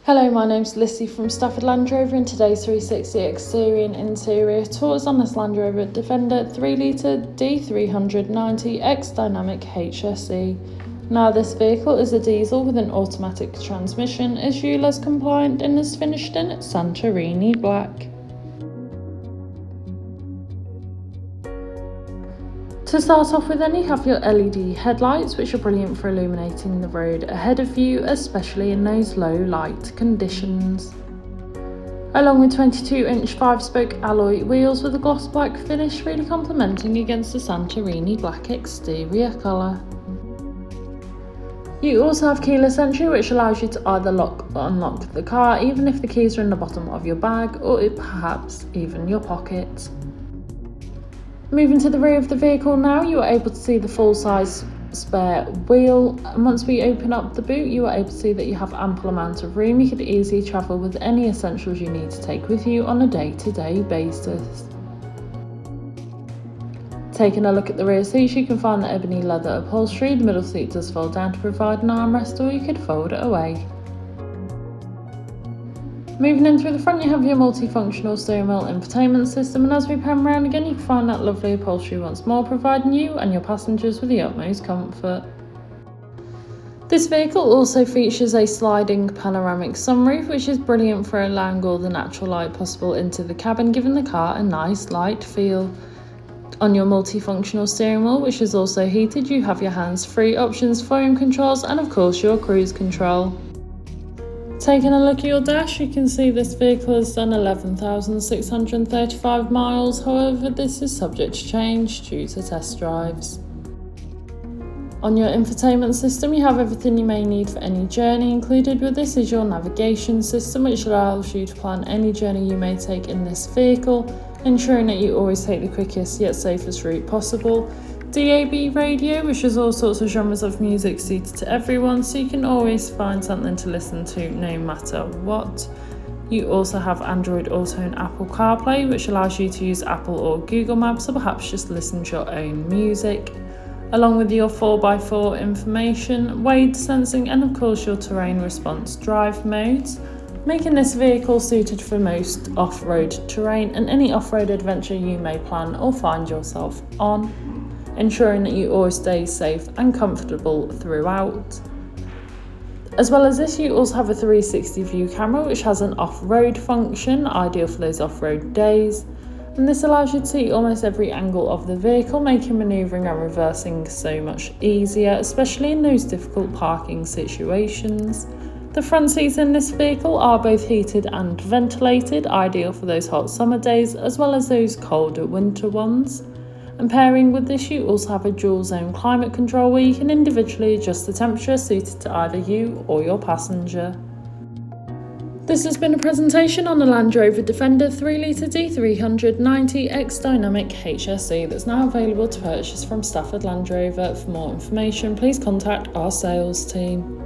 Hello, my name's Lissy from Stafford Land Rover, and today's 360 exterior and interior tours on this Land Rover Defender 3.0 D300 X Dynamic HSE. Now, this vehicle is a diesel with an automatic transmission, is ULEZ compliant and is finished in Santorini black. To start off with, then you have your LED headlights, which are brilliant for illuminating the road ahead of you, especially in those low light conditions. Along with 22-inch 5-spoke alloy wheels with a gloss black finish, really complementing against the Santorini black exterior colour. You also have keyless entry, which allows you to either lock or unlock the car, even if the keys are in the bottom of your bag or perhaps even your pocket. Moving to the rear of the vehicle now, you are able to see the full-size spare wheel, and once we open up the boot, you are able to see that you have ample amount of room. You could easily travel with any essentials you need to take with you on a day-to-day basis. Taking a look at the rear seats, you can find the ebony leather upholstery. The middle seat does fold down to provide an armrest, or you could fold it away. Moving in through the front, you have your multifunctional steering wheel infotainment system, and as we pan around again, you can find that lovely upholstery once more, providing you and your passengers with the utmost comfort. This vehicle also features a sliding panoramic sunroof, which is brilliant for allowing all the natural light possible into the cabin, giving the car a nice light feel. On your multifunctional steering wheel, which is also heated, you have your hands-free options, volume controls, and of course your cruise control. Taking a look at your dash, you can see this vehicle has done 11,635 miles, however this is subject to change due to test drives. On your infotainment system, you have everything you may need for any journey. Included with this is your navigation system, which allows you to plan any journey you may take in this vehicle, ensuring that you always take the quickest yet safest route possible. DAB radio, which is all sorts of genres of music suited to everyone, so you can always find something to listen to no matter what. You also have Android Auto and Apple Carplay, which allows you to use Apple or Google Maps, or perhaps just listen to your own music, along with your 4x4 information, weight sensing, and of course your terrain response drive modes, making this vehicle suited for most off-road terrain and any off-road adventure you may plan or find yourself on, ensuring that you always stay safe and comfortable throughout. As well as this, you also have a 360 view camera, which has an off-road function, ideal for those off-road days, and this allows you to see almost every angle of the vehicle, making manoeuvring and reversing so much easier, especially in those difficult parking situations. The front seats in this vehicle are both heated and ventilated, ideal for those hot summer days as well as those colder winter ones. And pairing with this, you also have a dual zone climate control where you can individually adjust the temperature suited to either you or your passenger. This has been a presentation on the Land Rover Defender 3.0 D300 X Dynamic HSE that's now available to purchase from Stafford Land Rover. For more information, please contact our sales team.